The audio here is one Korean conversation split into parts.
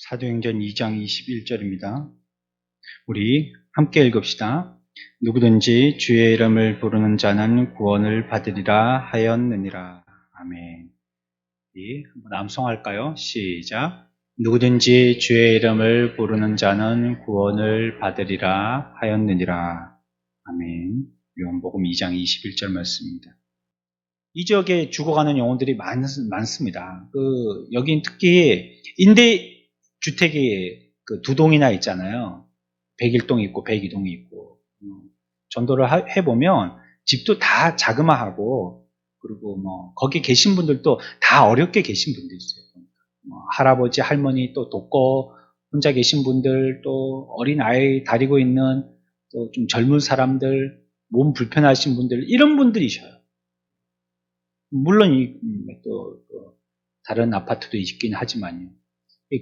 사도행전 2장 21절입니다. 우리 함께 읽읍시다. 누구든지 주의 이름을 부르는 자는 구원을 받으리라 하였느니라. 아멘. 한번 암송할까요? 시작. 누구든지 주의 이름을 부르는 자는 구원을 받으리라 하였느니라. 아멘. 요한복음 2장 21절 말씀입니다. 이 지역에 죽어가는 영혼들이 많습니다. 여긴 특히 임대주택이 두 동이나 있잖아요. 101동이 있고 102동이 있고. 전도를 해보면 집도 다 자그마하고, 그리고 거기 계신 분들도 다 어렵게 계신 분들 있어요. 할아버지, 할머니 또 돕고 혼자 계신 분들, 또 어린 아이 다리고 있는 또 좀 젊은 사람들, 몸 불편하신 분들, 이런 분들이셔요. 물론 또 다른 아파트도 있긴 하지만요.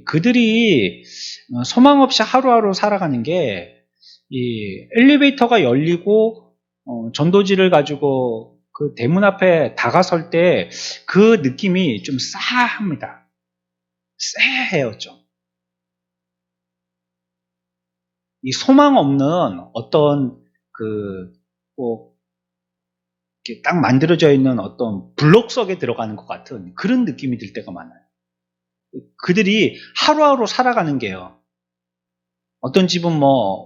그들이 소망 없이 하루하루 살아가는 게, 이 엘리베이터가 열리고 전도지를 가지고 그 대문 앞에 다가설 때 그 느낌이 좀 싸합니다. 쎄해요, 좀. 이 소망 없는 어떤 꼭 이렇게 딱 만들어져 있는 어떤 블록 속에 들어가는 것 같은 그런 느낌이 들 때가 많아요. 그들이 하루하루 살아가는 게요. 어떤 집은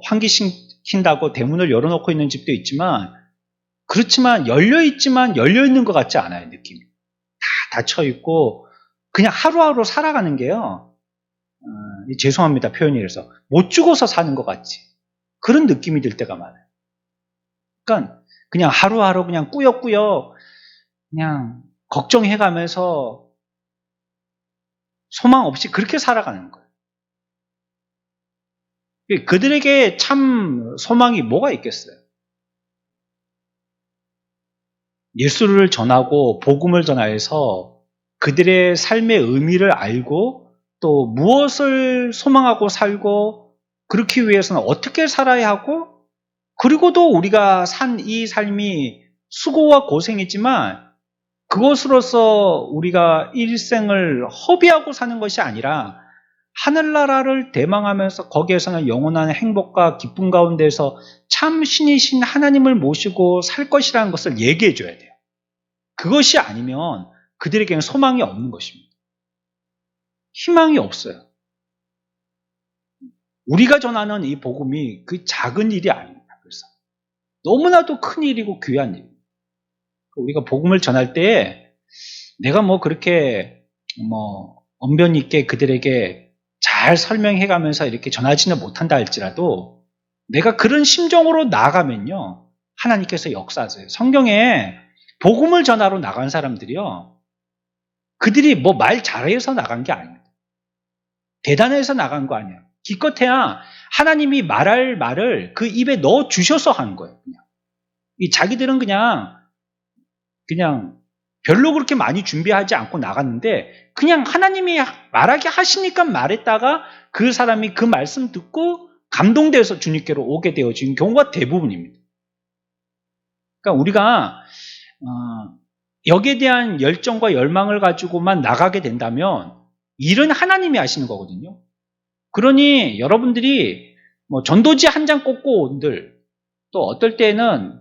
환기시킨다고 대문을 열어놓고 있는 집도 있지만, 그렇지만 열려있지만 열려있는 것 같지 않아요, 느낌이. 다 닫혀있고, 그냥 하루하루 살아가는 게요. 죄송합니다, 표현이 그래서. 못 죽어서 사는 것 같지. 그런 느낌이 들 때가 많아요. 그러니까, 그냥 하루하루 그냥 꾸역꾸역, 그냥 걱정해가면서 소망 없이 그렇게 살아가는 거예요. 그들에게 참 소망이 뭐가 있겠어요? 예수를 전하고 복음을 전하여서 그들의 삶의 의미를 알고, 또 무엇을 소망하고 살고, 그렇기 위해서는 어떻게 살아야 하고, 그리고도 우리가 산 이 삶이 수고와 고생이지만 그것으로서 우리가 일생을 허비하고 사는 것이 아니라 하늘나라를 대망하면서 거기에서는 영원한 행복과 기쁨 가운데서 참 신이신 하나님을 모시고 살 것이라는 것을 얘기해 줘야 돼요. 그것이 아니면 그들에게는 소망이 없는 것입니다. 희망이 없어요. 우리가 전하는 이 복음이 그 작은 일이 아닙니다. 그래서 너무나도 큰 일이고 귀한 일입니다. 우리가 복음을 전할 때 내가 그렇게 언변 있게 그들에게 잘 설명해 가면서 이렇게 전하지는 못한다 할지라도, 내가 그런 심정으로 나아가면요, 하나님께서 역사하세요. 성경에 복음을 전하러 나간 사람들이요, 그들이 말 잘해서 나간 게 아닙니다. 대단해서 나간 거 아니에요. 기껏해야 하나님이 말할 말을 그 입에 넣어 주셔서 하는 거예요. 자기들은 그냥 별로 그렇게 많이 준비하지 않고 나갔는데, 그냥 하나님이 말하게 하시니까 말했다가 그 사람이 그 말씀 듣고 감동돼서 주님께로 오게 되어진 경우가 대부분입니다. 그러니까 우리가 여기에 대한 열정과 열망을 가지고만 나가게 된다면 일은 하나님이 하시는 거거든요. 그러니 여러분들이 전도지 한 장 꽂고 온들, 또 어떨 때는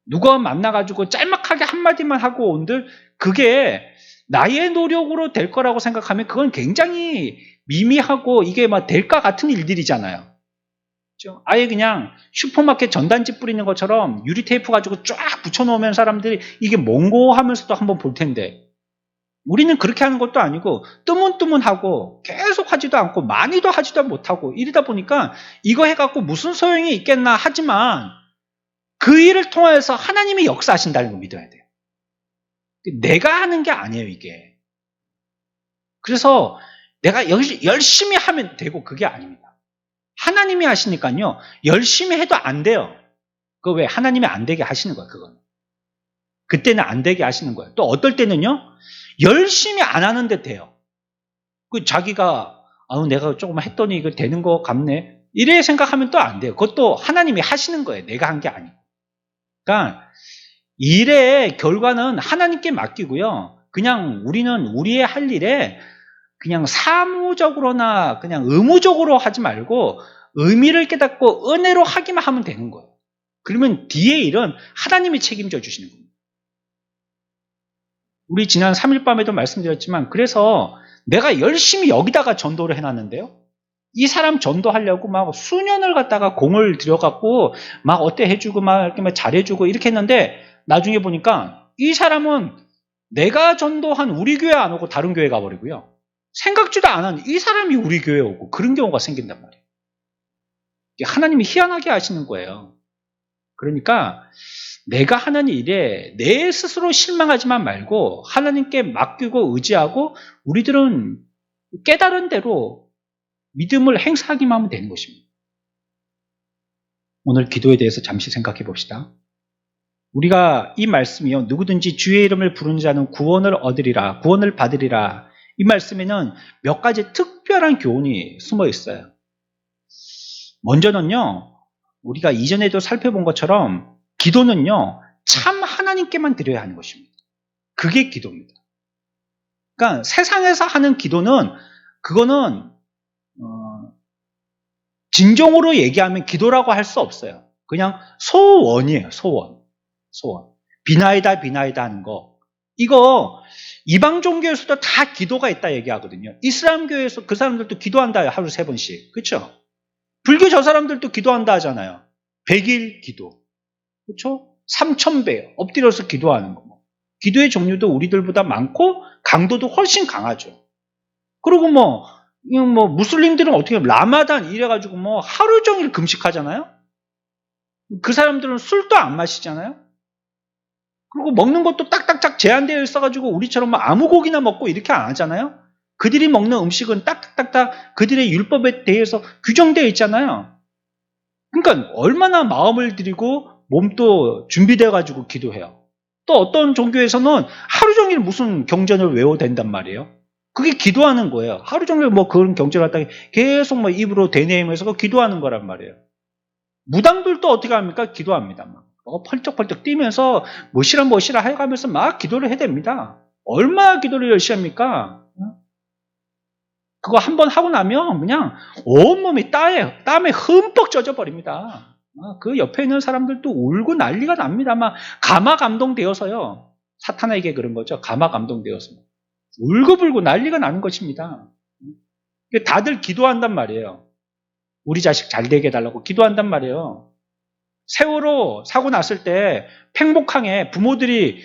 누가 만나가지고 짤막하게 한마디만 하고 온들, 그게 나의 노력으로 될 거라고 생각하면 그건 굉장히 미미하고 이게 될까 같은 일들이잖아요. 그렇죠? 아예 그냥 슈퍼마켓 전단지 뿌리는 것처럼 유리 테이프 가지고 쫙 붙여놓으면 사람들이 이게 뭔고 하면서도 한번 볼 텐데, 우리는 그렇게 하는 것도 아니고 뜨문뜨문하고 계속 하지도 않고 많이도 하지도 못하고 이러다 보니까 이거 해갖고 무슨 소용이 있겠나 하지만, 그 일을 통해서 하나님이 역사하신다는 걸 믿어야 돼요. 내가 하는 게 아니에요, 이게. 그래서 내가 열심히 하면 되고 그게 아닙니다. 하나님이 하시니까요, 열심히 해도 안 돼요. 그거 왜 하나님이 안 되게 하시는 거예요, 그건. 그때는 안 되게 하시는 거예요. 또 어떨 때는요, 열심히 안 하는데 돼요. 자기가 내가 조금 했더니 이거 되는 거 같네, 이래 생각하면 또 안 돼요. 그것도 하나님이 하시는 거예요, 내가 한 게 아니고. 그러니까 일의 결과는 하나님께 맡기고요, 그냥 우리는 우리의 할 일에 그냥 사무적으로나 그냥 의무적으로 하지 말고 의미를 깨닫고 은혜로 하기만 하면 되는 거예요. 그러면 뒤에 일은 하나님이 책임져 주시는 겁니다. 우리 지난 3일 밤에도 말씀드렸지만 그래서 내가 열심히 여기다가 전도를 해놨는데요. 이 사람 전도하려고 막 수년을 갖다가 공을 들여갖고 막 어때 해주고 막 이렇게 막 잘해주고 이렇게 했는데 나중에 보니까 이 사람은 내가 전도한 우리 교회 안 오고 다른 교회 가버리고요. 생각지도 않은 이 사람이 우리 교회에 오고 그런 경우가 생긴단 말이에요. 하나님이 희한하게 하시는 거예요. 그러니까 내가 하는 일에 내 스스로 실망하지만 말고 하나님께 맡기고 의지하고 우리들은 깨달은 대로 믿음을 행사하기만 하면 되는 것입니다. 오늘 기도에 대해서 잠시 생각해 봅시다. 우리가 이 말씀이요. 누구든지 주의 이름을 부르는 자는 구원을 얻으리라, 구원을 받으리라. 이 말씀에는 몇 가지 특별한 교훈이 숨어 있어요. 먼저는요. 우리가 이전에도 살펴본 것처럼 기도는요. 참 하나님께만 드려야 하는 것입니다. 그게 기도입니다. 그러니까 세상에서 하는 기도는 그거는 진정으로 얘기하면 기도라고 할 수 없어요. 그냥 소원이에요. 소원. 비나이다 비나이다 하는 거. 이거 이방 종교에서도 다 기도가 있다 얘기하거든요. 이슬람교에서 그 사람들도 기도한다 하루 3번씩. 그렇죠? 불교 저 사람들도 기도한다 하잖아요. 100일 기도. 그렇죠? 3000배 엎드려서 기도하는 거. 기도의 종류도 우리들보다 많고 강도도 훨씬 강하죠. 그리고 무슬림들은 어떻게 라마단 이래가지고 하루 종일 금식하잖아요. 그 사람들은 술도 안 마시잖아요. 그리고 먹는 것도 딱딱딱 제한되어 있어가지고 우리처럼 아무 고기나 먹고 이렇게 안 하잖아요. 그들이 먹는 음식은 딱딱딱딱 그들의 율법에 대해서 규정되어 있잖아요. 그러니까 얼마나 마음을 들이고 몸도 준비돼가지고 기도해요. 또 어떤 종교에서는 하루 종일 무슨 경전을 외워야 된단 말이에요. 그게 기도하는 거예요. 하루 종일 그런 경전을 갖다가 계속 입으로 되뇌이면서 기도하는 거란 말이에요. 무당들도 어떻게 합니까? 기도합니다. 펄쩍펄쩍 뛰면서 뭐시라 해가면서 막 기도를 해야 됩니다. 얼마나 기도를 열심히 합니까? 그거 한번 하고 나면 그냥 온몸이 땀에 흠뻑 젖어버립니다. 그 옆에 있는 사람들도 울고 난리가 납니다. 막 가마 감동되어서요. 사탄에게 그런 거죠. 가마 감동되어서. 울고불고 난리가 나는 것입니다. 다들 기도한단 말이에요. 우리 자식 잘 되게 해달라고 기도한단 말이에요. 세월호 사고 났을 때 팽목항에 부모들이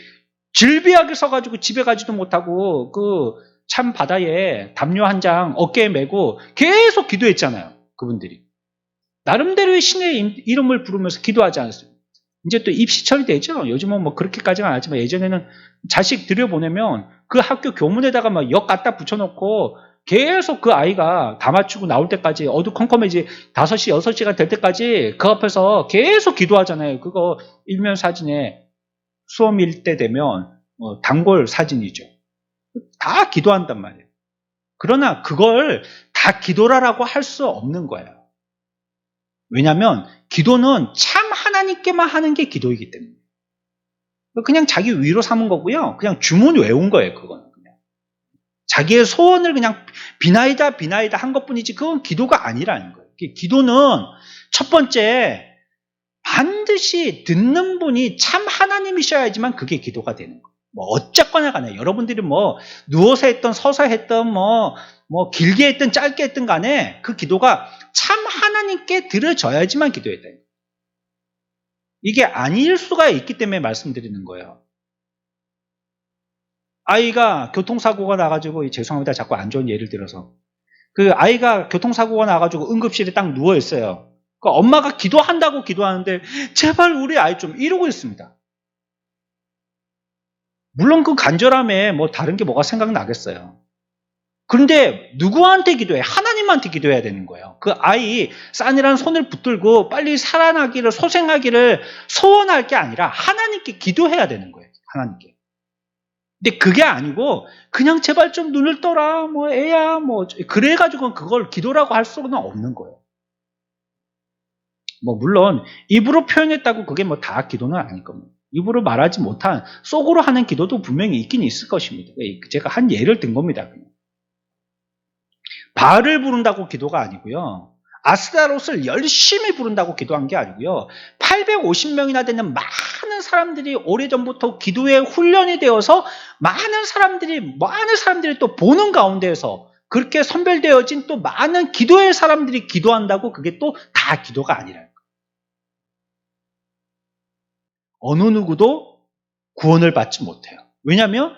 질비하게 서가지고 집에 가지도 못하고 그 참 바다에 담요 한 장 어깨에 메고 계속 기도했잖아요. 그분들이. 나름대로의 신의 이름을 부르면서 기도하지 않았어요. 이제 또 입시철이 되죠. 요즘은 그렇게까지는 안 하지만 예전에는 자식 들여보내면 그 학교 교문에다가 역 갖다 붙여놓고 계속 그 아이가 다 맞추고 나올 때까지 어두컴컴해지 5시, 6시가 될 때까지 그 앞에서 계속 기도하잖아요. 그거 일면 사진에 수험일 때 되면 단골 사진이죠. 다 기도한단 말이에요. 그러나 그걸 다 기도라고 할 수 없는 거예요. 왜냐하면 기도는 참 하나님께만 하는 게 기도이기 때문에. 그냥 자기 위로 삼은 거고요. 그냥 주문 외운 거예요. 그거는 그냥. 자기의 소원을 그냥 비나이다 한 것뿐이지 그건 기도가 아니라는 거예요. 기도는 첫 번째 반드시 듣는 분이 참 하나님이셔야지만 그게 기도가 되는 거예요. 어쨌거나 간에 여러분들이 누워서 했던 서서 했던 길게 했던 짧게 했던 간에 그 기도가 참 하나님께 들어져야지만 기도했다. 이게 아닐 수가 있기 때문에 말씀드리는 거예요. 아이가 교통사고가 나가지고 죄송합니다. 자꾸 안 좋은 예를 들어서 그 아이가 교통사고가 나가지고 응급실에 딱 누워있어요. 그러니까 엄마가 기도한다고 기도하는데 제발 우리 아이 좀 이러고 있습니다. 물론 그 간절함에 다른 게 뭐가 생각나겠어요. 그런데 누구한테 기도해? 하나님한테 기도해야 되는 거예요. 그 아이 싸늘한 손을 붙들고 빨리 살아나기를 소생하기를 소원할 게 아니라 하나님께 기도해야 되는 거예요. 하나님께. 근데 그게 아니고 그냥 제발 좀 눈을 떠라 애야 그래가지고 그걸 기도라고 할 수는 없는 거예요. 물론 입으로 표현했다고 그게 다 기도는 아닐 겁니다. 입으로 말하지 못한 속으로 하는 기도도 분명히 있긴 있을 것입니다. 제가 한 예를 든 겁니다. 그냥. 바알을 부른다고 기도가 아니고요. 아스타롯을 열심히 부른다고 기도한 게 아니고요. 850명이나 되는 많은 사람들이 오래전부터 기도에 훈련이 되어서 많은 사람들이 또 보는 가운데에서 그렇게 선별되어진 또 많은 기도의 사람들이 기도한다고 그게 또 다 기도가 아니라는 거예요. 어느 누구도 구원을 받지 못해요. 왜냐하면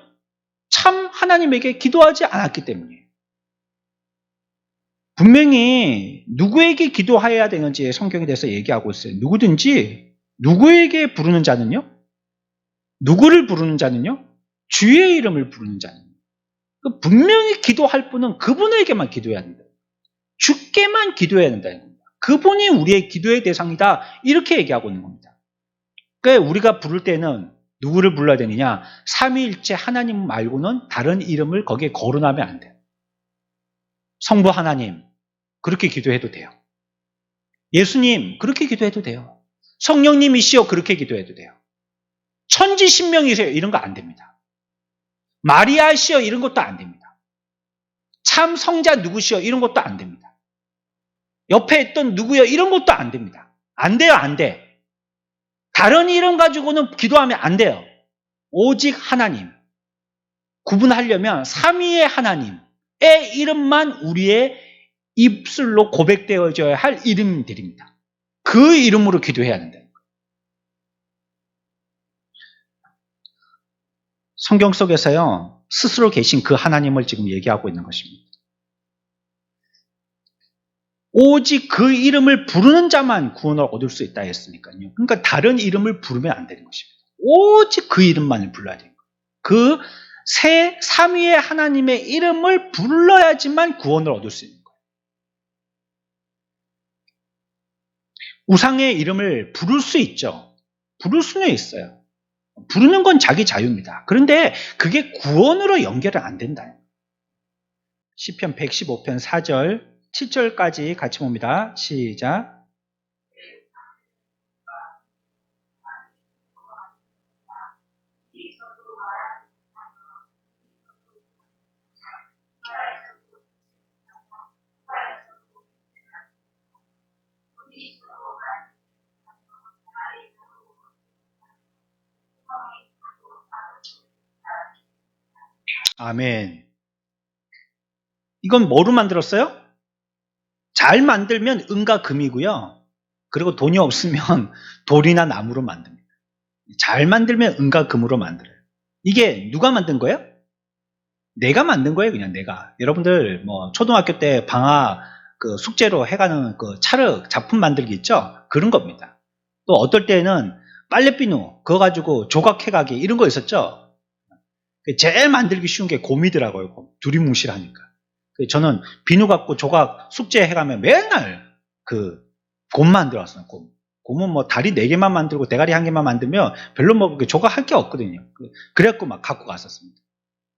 참 하나님에게 기도하지 않았기 때문이에요. 분명히 누구에게 기도해야 되는지 성경에 대해서 얘기하고 있어요. 누구든지 누구에게 부르는 자는요? 누구를 부르는 자는요? 주의 이름을 부르는 자는. 분명히 기도할 분은 그분에게만 기도해야 된다. 주께만 기도해야 된다는 겁니다. 그분이 우리의 기도의 대상이다. 이렇게 얘기하고 있는 겁니다. 그러니까 우리가 부를 때는 누구를 불러야 되느냐? 삼위일체 하나님 말고는 다른 이름을 거기에 거론하면 안 돼요. 성부 하나님, 그렇게 기도해도 돼요. 예수님, 그렇게 기도해도 돼요. 성령님이시여, 그렇게 기도해도 돼요. 천지신명이세요, 이런 거 안 됩니다. 마리아시여, 이런 것도 안 됩니다. 참 성자 누구시여, 이런 것도 안 됩니다. 옆에 있던 누구여, 이런 것도 안 됩니다. 안 돼요, 안 돼. 다른 이름 가지고는 기도하면 안 돼요. 오직 하나님. 구분하려면 삼위의 하나님의 이름만 우리의 입술로 고백되어져야 할 이름들입니다. 그 이름으로 기도해야 된다는 거예요. 성경 속에서요, 스스로 계신 그 하나님을 지금 얘기하고 있는 것입니다. 오직 그 이름을 부르는 자만 구원을 얻을 수 있다 했으니까요. 그러니까 다른 이름을 부르면 안 되는 것입니다. 오직 그 이름만을 불러야 되는 거예요. 그 삼위의 하나님의 이름을 불러야지만 구원을 얻을 수 있는 거예요. 우상의 이름을 부를 수 있죠. 부를 수는 있어요. 부르는 건 자기 자유입니다. 그런데 그게 구원으로 연결은 안 된다. 시편 115편 4절 7절까지 같이 봅니다. 시작. 아멘. 이건 뭐로 만들었어요? 잘 만들면 은과 금이고요. 그리고 돈이 없으면 돌이나 나무로 만듭니다. 잘 만들면 은과 금으로 만들어요. 이게 누가 만든 거예요? 내가 만든 거예요, 그냥 내가. 여러분들 뭐 초등학교 때 방학 그 숙제로 해가는 그 찰흙 작품 만들기 있죠? 그런 겁니다. 또 어떨 때는 빨래비누 그거 가지고 조각해가기 이런 거 있었죠? 제일 만들기 쉬운 게 곰이더라고요. 두리뭉실하니까. 저는 비누 갖고 조각 숙제 해가면 맨날 곰 만들었어요. 곰은 뭐 다리 4개만 만들고 대가리 1개만 만들면 별로 뭐 조각할 게 없거든요. 그래갖고 막 갖고 갔었습니다.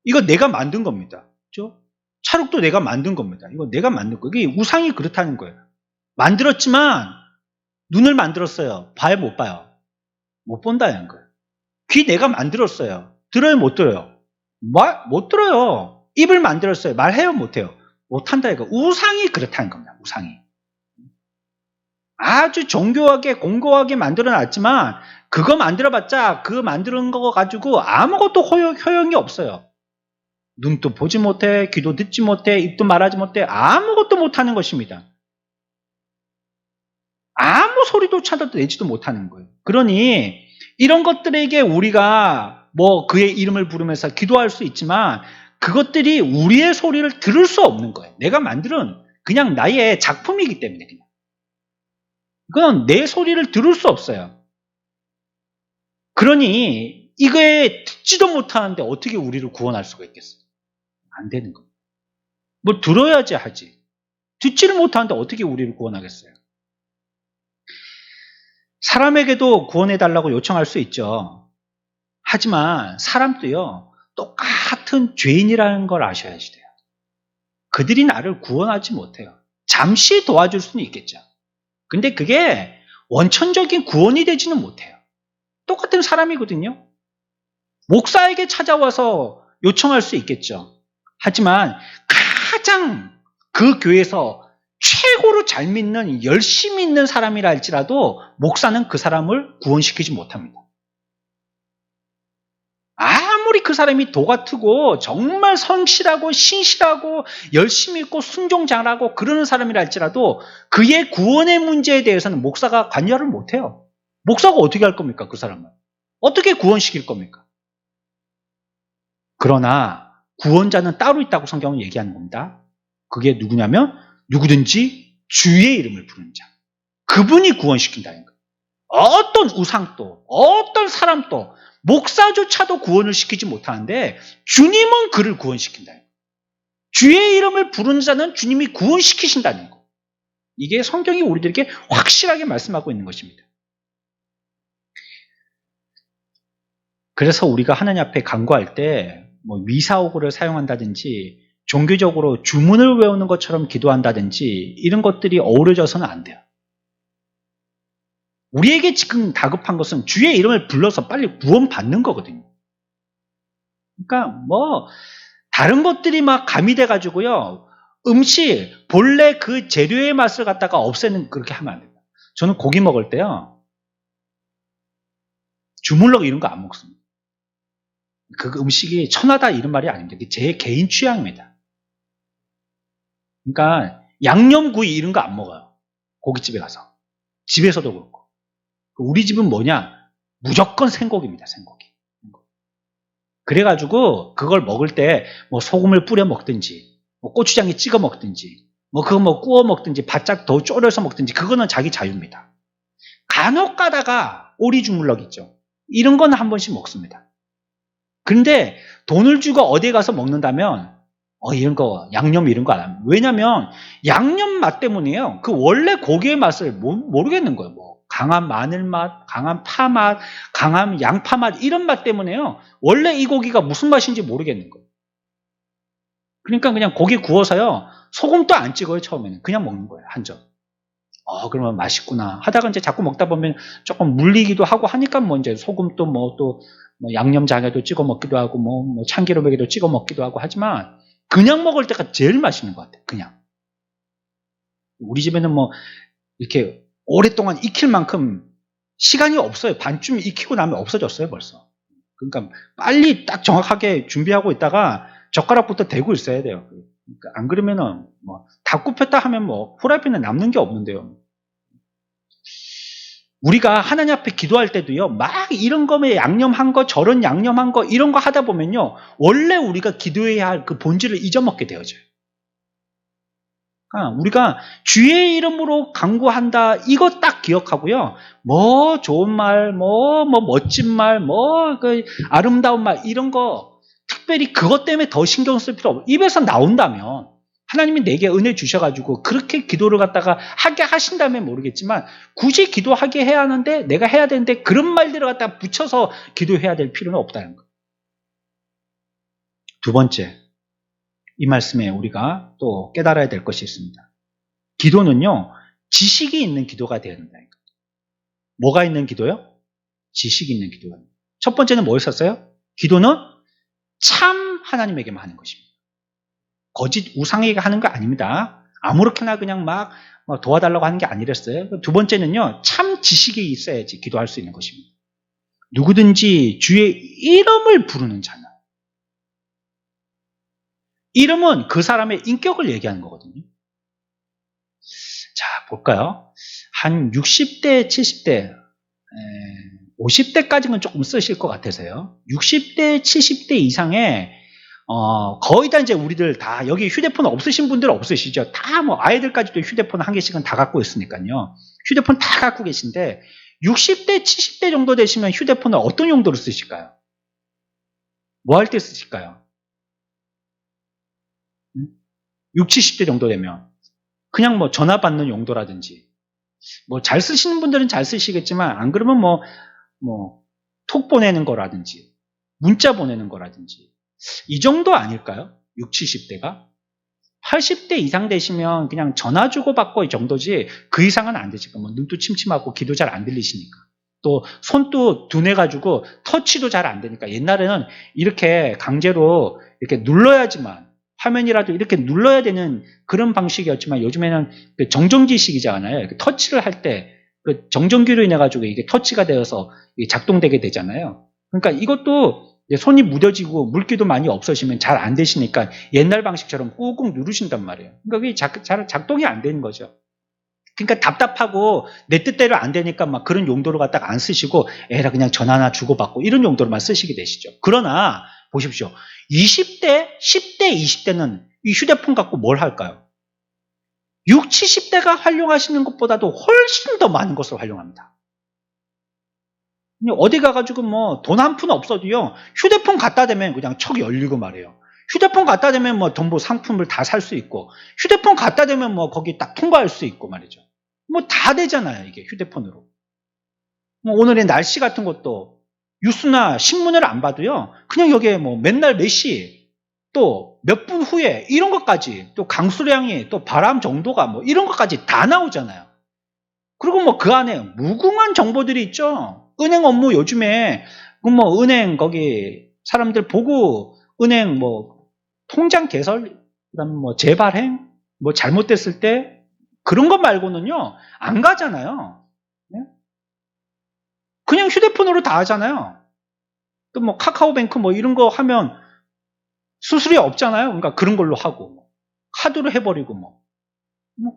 이거 내가 만든 겁니다. 그렇죠? 찰흙도 내가 만든 겁니다. 이거 내가 만든 거예요. 이게 우상이 그렇다는 거예요. 만들었지만 눈을 만들었어요. 봐요, 못 봐요? 못 본다는 거예요. 귀 내가 만들었어요. 들어요, 못 들어요? 못 들어요. 입을 만들었어요. 말해요, 못해요? 못한다 이거. 우상이 그렇다는 겁니다. 우상이. 아주 정교하게 공고하게 만들어놨지만 그거 만들어봤자 그 만드는 거 가지고 아무것도 효용이 없어요. 눈도 보지 못해, 귀도 듣지 못해, 입도 말하지 못해, 아무것도 못하는 것입니다. 아무 소리도 찾아도 내지도 못하는 거예요. 그러니 이런 것들에게 우리가 뭐 그의 이름을 부르면서 기도할 수 있지만 그것들이 우리의 소리를 들을 수 없는 거예요. 내가 만드는 그냥 나의 작품이기 때문에 그냥. 이건 내 소리를 들을 수 없어요. 그러니 이거에 듣지도 못하는데 어떻게 우리를 구원할 수가 있겠어요? 안 되는 거예요. 뭐 들어야지 하지. 듣지를 못하는데 어떻게 우리를 구원하겠어요? 사람에게도 구원해달라고 요청할 수 있죠. 하지만 사람도요, 똑같은 죄인이라는 걸 아셔야지 돼요. 그들이 나를 구원하지 못해요. 잠시 도와줄 수는 있겠죠. 근데 그게 원천적인 구원이 되지는 못해요. 똑같은 사람이거든요. 목사에게 찾아와서 요청할 수 있겠죠. 하지만 그 교회에서 최고로 잘 믿는 열심히 있는 사람이라 할지라도 목사는 그 사람을 구원시키지 못합니다. 아무리 그 사람이 도 같고 정말 성실하고 신실하고 열심히 있고 순종 잘하고 그러는 사람이라 할지라도 그의 구원의 문제에 대해서는 목사가 관여를 못해요. 목사가 어떻게 할 겁니까? 그 사람을 어떻게 구원시킬 겁니까? 그러나 구원자는 따로 있다고 성경은 얘기하는 겁니다. 그게 누구냐면 누구든지 주의 이름을 부르는 자, 그분이 구원시킨다는 거예요. 어떤 우상도 어떤 사람도 목사조차도 구원을 시키지 못하는데 주님은 그를 구원시킨다는 거예요. 주의 이름을 부르는 자는 주님이 구원시키신다는 거. 이게 성경이 우리들에게 확실하게 말씀하고 있는 것입니다. 그래서 우리가 하나님 앞에 간구할 때 뭐 미사오구를 사용한다든지 종교적으로 주문을 외우는 것처럼 기도한다든지 이런 것들이 어우러져서는 안 돼요. 우리에게 지금 다급한 것은 주의 이름을 불러서 빨리 구원받는 거거든요. 그러니까 뭐 다른 것들이 막 가미돼 가지고요. 음식 본래 그 재료의 맛을 갖다가 없애는 그렇게 하면 안 됩니다. 저는 고기 먹을 때요. 주물럭 이런 거 안 먹습니다. 그 음식이 천하다 이런 말이 아닙니다. 제 개인 취향입니다. 그러니까 양념구이 이런 거 안 먹어요. 고깃집에 가서. 집에서도 그렇고. 우리 집은 뭐냐? 무조건 생고기입니다. 생고기. 그래가지고 그걸 먹을 때 뭐 소금을 뿌려 먹든지 뭐 고추장에 찍어 먹든지 뭐 그거 뭐 구워 먹든지 바짝 더 졸여서 먹든지 그거는 자기 자유입니다. 간혹 가다가 오리 주물럭 있죠. 이런 건 한 번씩 먹습니다. 근데 돈을 주고 어디에 가서 먹는다면 이런 거 양념 이런 거 안 합니다. 왜냐면 양념 맛 때문이에요. 그 원래 고기의 맛을 모르겠는 거예요. 뭐 강한 마늘 맛, 강한 파 맛, 강한 양파 맛 이런 맛 때문에요. 원래 이 고기가 무슨 맛인지 모르겠는 거예요. 그러니까 그냥 고기 구워서요. 소금도 안 찍어요. 처음에는 그냥 먹는 거예요. 한 점. 그러면 맛있구나 하다가 이제 자꾸 먹다 보면 조금 물리기도 하고 하니까 뭐 이제 소금도 뭐 양념장에도 찍어 먹기도 하고 뭐 참기름에도 찍어 먹기도 하고 하지만 그냥 먹을 때가 제일 맛있는 것 같아요. 그냥. 우리 집에는 뭐 이렇게 오랫동안 익힐 만큼 시간이 없어요. 반쯤 익히고 나면 없어졌어요, 벌써. 그러니까 빨리 딱 정확하게 준비하고 있다가 젓가락부터 대고 있어야 돼요. 그러니까 안 그러면은 뭐 다 굽혔다 하면 뭐 후라이팬에 남는 게 없는데요. 우리가 하나님 앞에 기도할 때도요, 막 이런 거에 양념한 거, 저런 양념한 거, 이런 거 하다 보면요, 원래 우리가 기도해야 할 그 본질을 잊어먹게 되어져요. 우리가 주의 이름으로 간구한다, 이거 딱 기억하고요, 뭐 좋은 말, 뭐 멋진 말, 그 아름다운 말, 이런 거, 특별히 그것 때문에 더 신경 쓸 필요 없어요. 입에서 나온다면, 하나님이 내게 은혜 주셔가지고 그렇게 기도를 갖다가 하게 하신다면 모르겠지만 굳이 기도하게 해야 하는데 내가 해야 되는데 그런 말들을 갖다가 붙여서 기도해야 될 필요는 없다는 거예요. 두 번째, 이 말씀에 우리가 또 깨달아야 될 것이 있습니다. 기도는요, 지식이 있는 기도가 되어야 된다는 거예요. 뭐가 있는 기도요? 지식이 있는 기도가. 첫 번째는 뭐였었어요? 기도는 참 하나님에게만 하는 것입니다. 거짓 우상에게 하는 거 아닙니다. 아무렇게나 그냥 막 도와달라고 하는 게 아니랬어요. 두 번째는요, 참 지식이 있어야지 기도할 수 있는 것입니다. 누구든지 주의 이름을 부르는 자는, 이름은 그 사람의 인격을 얘기하는 거거든요. 자, 볼까요? 한 60대, 70대, 50대까지는 조금 쓰실 것 같아서요. 60대, 70대 이상의 거의 다 이제 우리들 다 여기 휴대폰 없으신 분들 없으시죠? 다 뭐 아이들까지도 휴대폰 한 개씩은 다 갖고 있으니까요. 휴대폰 다 갖고 계신데 60대, 70대 정도 되시면 휴대폰을 어떤 용도로 쓰실까요? 뭐 할 때 쓰실까요? 60, 70대 정도 되면 그냥 뭐 전화 받는 용도라든지 뭐 잘 쓰시는 분들은 잘 쓰시겠지만 안 그러면 뭐 톡 보내는 거라든지 문자 보내는 거라든지 이 정도 아닐까요? 60, 70대가? 80대 이상 되시면 그냥 전화 주고받고 이 정도지 그 이상은 안 되지. 뭐 눈도 침침하고 귀도 잘 안 들리시니까. 또 손도 둔해가지고 터치도 잘 안 되니까 옛날에는 이렇게 강제로 이렇게 눌러야지만 화면이라도 이렇게 눌러야 되는 그런 방식이었지만 요즘에는 그 정전기식이잖아요. 터치를 할 때 그 정전기로 인해 가지고 이게 터치가 되어서 작동되게 되잖아요. 그러니까 이것도 손이 무뎌지고 물기도 많이 없어지면 잘 안 되시니까 옛날 방식처럼 꾹꾹 누르신단 말이에요. 그러니까 그게 잘 작동이 안 되는 거죠. 그러니까 답답하고 내 뜻대로 안 되니까 막 그런 용도로 갖다가 안 쓰시고 에라 그냥 전화나 주고받고 이런 용도로만 쓰시게 되시죠. 그러나 보십시오. 20대, 10대, 20대는 이 휴대폰 갖고 뭘 할까요? 6, 70대가 활용하시는 것보다도 훨씬 더 많은 것을 활용합니다. 어디 가가지고 뭐 돈 한 푼 없어도요. 휴대폰 갖다 대면 그냥 척 열리고 말이에요. 휴대폰 갖다 대면 뭐 전부 상품을 다 살 수 있고 휴대폰 갖다 대면 뭐 거기 딱 통과할 수 있고 말이죠. 뭐 다 되잖아요. 이게 휴대폰으로. 뭐 오늘의 날씨 같은 것도 뉴스나 신문을 안 봐도요. 그냥 여기에 뭐 맨날 몇 시, 또 몇 분 후에 이런 것까지 또 강수량이 또 바람 정도가 뭐 이런 것까지 다 나오잖아요. 그리고 뭐 그 안에 무궁한 정보들이 있죠. 은행 업무 요즘에 그 뭐 은행 거기 사람들 보고 은행 뭐 통장 개설, 그다음에 뭐 재발행, 뭐 잘못됐을 때 그런 것 말고는요 안 가잖아요. 그냥 휴대폰으로 다 하잖아요. 또 뭐 카카오뱅크 뭐 이런 거 하면 수수료 없잖아요. 그러니까 그런 걸로 하고 카드로 해버리고 뭐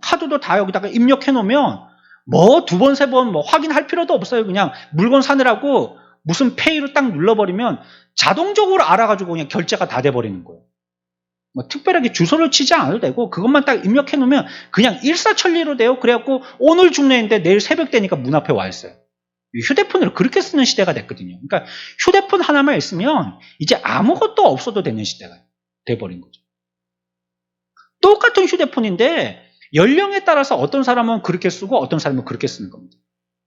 카드도 다 여기다가 입력해 놓으면 뭐 두 번, 세 번 뭐 확인할 필요도 없어요. 그냥 물건 사느라고 무슨 페이로 딱 눌러버리면 자동적으로 알아가지고 그냥 결제가 다 돼버리는 거예요. 뭐 특별하게 주소를 치지 않아도 되고 그것만 딱 입력해 놓으면 그냥 일사천리로 돼요. 그래갖고 오늘 중례인데 내일 새벽 되니까 문 앞에 와 있어요. 휴대폰을 그렇게 쓰는 시대가 됐거든요. 그러니까 휴대폰 하나만 있으면 이제 아무것도 없어도 되는 시대가 돼버린 거죠. 똑같은 휴대폰인데 연령에 따라서 어떤 사람은 그렇게 쓰고 어떤 사람은 그렇게 쓰는 겁니다.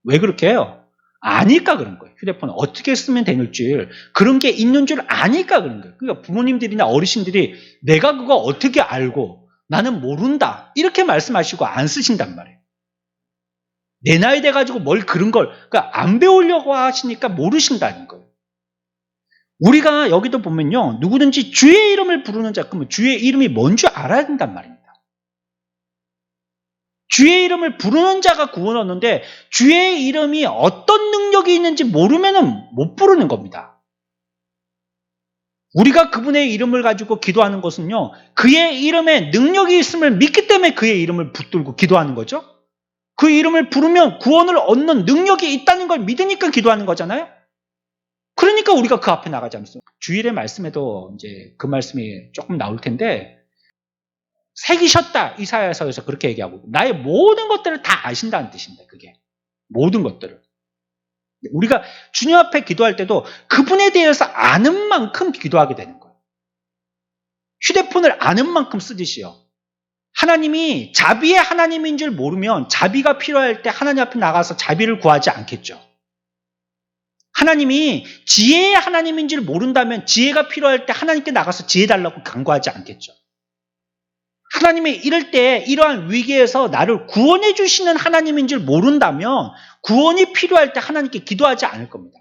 왜 그렇게 해요? 아니까 그런 거예요. 휴대폰을 어떻게 쓰면 되는 줄, 그런 게 있는 줄 아니까 그런 거예요. 그러니까 부모님들이나 어르신들이 내가 그거 어떻게 알고 나는 모른다 이렇게 말씀하시고 안 쓰신단 말이에요. 내 나이 돼가지고 뭘 그런 걸 그러니까 안 배우려고 하시니까 모르신다는 거예요. 우리가 여기도 보면요. 누구든지 주의 이름을 부르는 자, 그러면 주의 이름이 뭔지 알아야 된단 말입니다. 주의 이름을 부르는 자가 구원 얻는데 주의 이름이 어떤 능력이 있는지 모르면 못 부르는 겁니다. 우리가 그분의 이름을 가지고 기도하는 것은요. 그의 이름에 능력이 있음을 믿기 때문에 그의 이름을 붙들고 기도하는 거죠. 그 이름을 부르면 구원을 얻는 능력이 있다는 걸 믿으니까 기도하는 거잖아요. 그러니까 우리가 그 앞에 나가지 않습니까? 주일의 말씀에도 이제 그 말씀이 조금 나올 텐데 새기셨다 이사야서에서 그렇게 얘기하고 나의 모든 것들을 다 아신다는 뜻입니다. 그게 모든 것들을 우리가 주님 앞에 기도할 때도 그분에 대해서 아는 만큼 기도하게 되는 거예요. 휴대폰을 아는 만큼 쓰듯이요. 하나님이 자비의 하나님인 줄 모르면 자비가 필요할 때 하나님 앞에 나가서 자비를 구하지 않겠죠. 하나님이 지혜의 하나님인 줄 모른다면 지혜가 필요할 때 하나님께 나가서 지혜 달라고 간구하지 않겠죠. 하나님이 이럴 때 이러한 위기에서 나를 구원해 주시는 하나님인 줄 모른다면 구원이 필요할 때 하나님께 기도하지 않을 겁니다.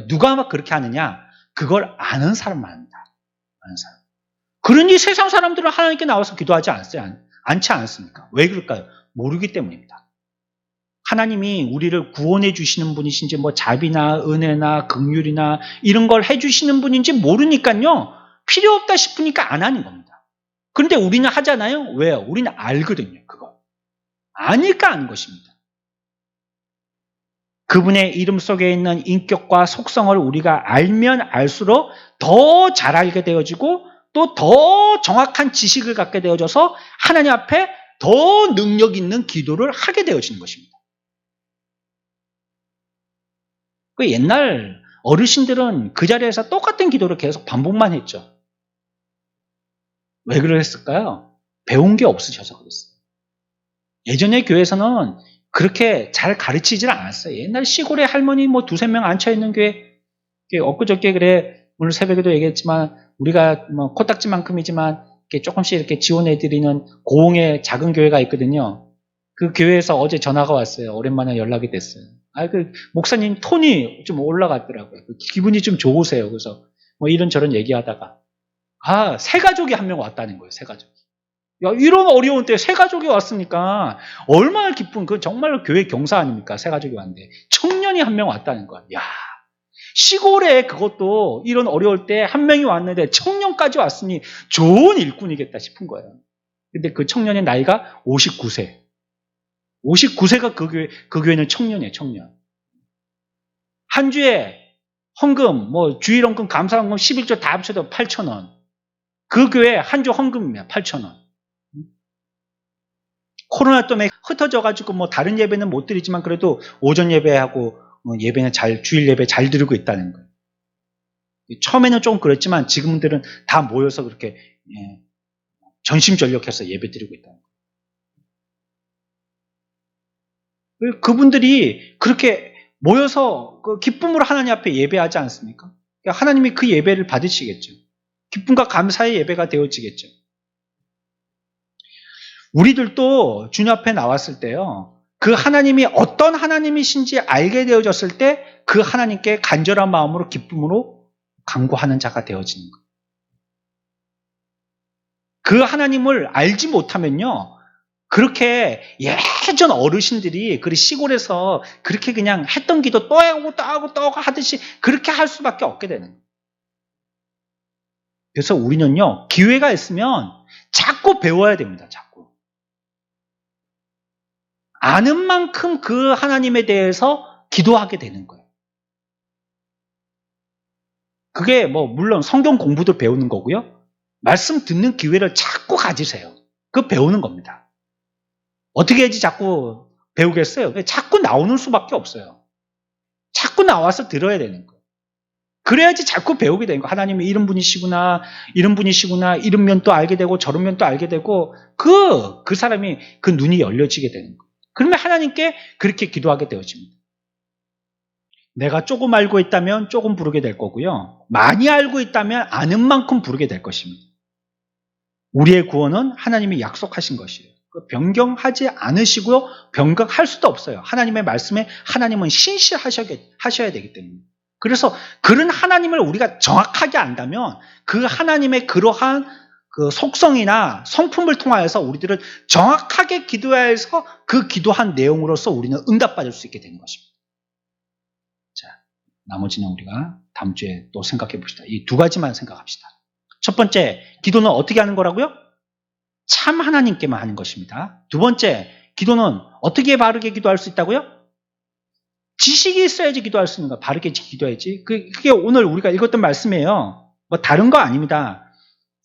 누가 막 그렇게 하느냐? 그걸 아는 사람만 합니다. 아는 사람. 그러니 세상 사람들은 하나님께 나와서 기도하지 않지 않습니까? 왜 그럴까요? 모르기 때문입니다. 하나님이 우리를 구원해 주시는 분이신지 뭐 자비나 은혜나 긍휼이나 이런 걸 해주시는 분인지 모르니까요. 필요 없다 싶으니까 안 하는 겁니다. 그런데 우리는 하잖아요. 왜요? 우리는 알거든요. 그거. 아니까 하는 것입니다. 그분의 이름 속에 있는 인격과 속성을 우리가 알면 알수록 더 잘 알게 되어지고 또 더 정확한 지식을 갖게 되어져서 하나님 앞에 더 능력 있는 기도를 하게 되어지는 것입니다. 그 옛날 어르신들은 그 자리에서 똑같은 기도를 계속 반복만 했죠. 왜 그랬을까요? 배운 게 없으셔서 그랬어요. 예전에 교회에서는 그렇게 잘 가르치질 않았어요. 옛날 시골에 할머니 뭐 두세 명 앉혀있는 교회, 엊그저께 그래, 오늘 새벽에도 얘기했지만, 우리가 뭐 코딱지만큼이지만, 이렇게 조금씩 이렇게 지원해드리는 고흥의 작은 교회가 있거든요. 그 교회에서 어제 전화가 왔어요. 오랜만에 연락이 됐어요. 그 목사님 톤이 좀 올라갔더라고요. 기분이 좀 좋으세요. 그래서 뭐 이런저런 얘기하다가. 새 가족이 한 명 왔다는 거예요. 새 가족. 야, 이런 어려운 때 새 가족이 왔으니까 얼마나 기쁜, 그 정말로 교회 경사 아닙니까? 새 가족이 왔는데 청년이 한 명 왔다는 거야. 야, 시골에 그것도 이런 어려울 때 한 명이 왔는데 청년까지 왔으니 좋은 일꾼이겠다 싶은 거예요. 근데 그 청년의 나이가 59세. 59세가 그 교회는 청년이에요, 청년. 한 주에 헌금, 주일 헌금, 감사 헌금, 11조 다 합쳐도 8,000원. 그 교회 한 주 헌금입니다, 8,000원. 코로나 때문에 흩어져가지고 다른 예배는 못 드리지만 그래도 오전 예배하고 예배는 주일 예배 잘 드리고 있다는 거예요. 처음에는 좀 그랬지만 지금들은 다 모여서 그렇게 전심전력해서 예배 드리고 있다는 거예요. 그분들이 그렇게 모여서 그 기쁨으로 하나님 앞에 예배하지 않습니까? 하나님이 그 예배를 받으시겠죠. 기쁨과 감사의 예배가 되어지겠죠. 우리들도 주님 앞에 나왔을 때요, 그 하나님이 어떤 하나님이신지 알게 되어졌을 때 그 하나님께 간절한 마음으로 기쁨으로 간구하는 자가 되어지는 거예요. 그 하나님을 알지 못하면요, 그렇게 예전 어르신들이 그 시골에서 그렇게 그냥 했던 기도 또 하고 또 하고 또 하듯이 그렇게 할 수밖에 없게 되는 거예요. 그래서 우리는요, 기회가 있으면 자꾸 배워야 됩니다. 자꾸. 아는 만큼 그 하나님에 대해서 기도하게 되는 거예요. 그게 물론 성경 공부도 배우는 거고요. 말씀 듣는 기회를 자꾸 가지세요. 그거 배우는 겁니다. 어떻게 해야지 자꾸 배우겠어요? 자꾸 나오는 수밖에 없어요. 자꾸 나와서 들어야 되는 거예요. 그래야지 자꾸 배우게 되는 거예요. 하나님이 이런 분이시구나, 이런 분이시구나, 이런 면도 알게 되고 저런 면도 알게 되고 그 사람이 그 눈이 열려지게 되는 거예요. 그러면 하나님께 그렇게 기도하게 되어집니다. 내가 조금 알고 있다면 조금 부르게 될 거고요. 많이 알고 있다면 아는 만큼 부르게 될 것입니다. 우리의 구원은 하나님이 약속하신 것이에요. 변경하지 않으시고요. 변경할 수도 없어요. 하나님의 말씀에 하나님은 신실하셔야 되기 때문에. 그래서 그런 하나님을 우리가 정확하게 안다면 그 하나님의 그러한 그 속성이나 성품을 통하여서 우리들은 정확하게 기도해야 해서 그 기도한 내용으로서 우리는 응답받을 수 있게 되는 것입니다. 자, 나머지는 우리가 다음 주에 또 생각해 봅시다. 이 두 가지만 생각합시다. 첫 번째, 기도는 어떻게 하는 거라고요? 참 하나님께만 하는 것입니다. 두 번째, 기도는 어떻게 바르게 기도할 수 있다고요? 지식이 있어야지 기도할 수 있는 거야. 바르게 기도해야지. 그게 오늘 우리가 읽었던 말씀이에요. 다른 거 아닙니다.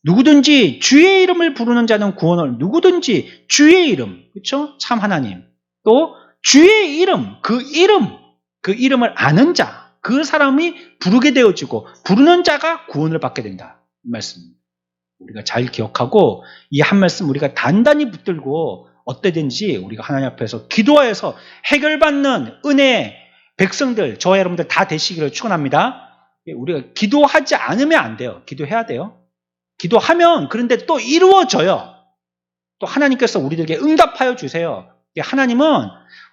누구든지 주의 이름을 부르는 자는 구원을, 누구든지 주의 이름, 그렇죠? 참 하나님. 또 주의 이름, 그 이름을 아는 자, 그 사람이 부르게 되어지고 부르는 자가 구원을 받게 된다. 이 말씀입니다. 우리가 잘 기억하고 이 한 말씀 우리가 단단히 붙들고 어때든지 우리가 하나님 앞에서 기도하여서 해결받는 은혜의 백성들, 저와 여러분들 다 되시기를 축원합니다. 우리가 기도하지 않으면 안 돼요. 기도해야 돼요. 기도하면 그런데 또 이루어져요. 또 하나님께서 우리들에게 응답하여 주세요. 하나님은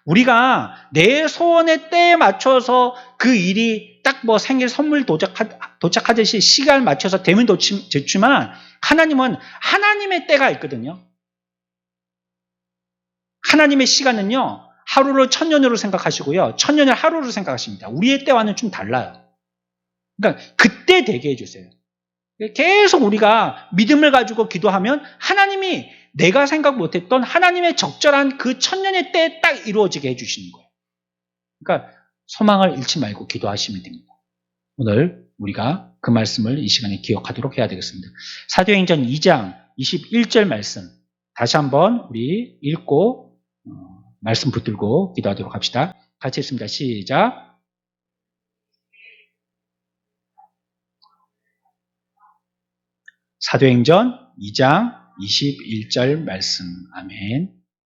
우리가 내 소원의 때에 맞춰서 그 일이 딱 생일 선물 도착하듯이 시간을 맞춰서 되면 좋지만 하나님은 하나님의 때가 있거든요. 하나님의 시간은요, 하루를 천년으로 생각하시고요, 천년을 하루로 생각하십니다. 우리의 때와는 좀 달라요. 그러니까 그때 되게 해주세요. 계속 우리가 믿음을 가지고 기도하면 하나님이 내가 생각 못했던 하나님의 적절한 그 천년의 때에 딱 이루어지게 해주시는 거예요. 그러니까 소망을 잃지 말고 기도하시면 됩니다. 오늘 우리가 그 말씀을 이 시간에 기억하도록 해야 되겠습니다. 사도행전 2장 21절 말씀 다시 한번 우리 읽고 말씀 붙들고 기도하도록 합시다. 같이 읽습니다. 시작. 사도행전 2장 21절 말씀. 아멘.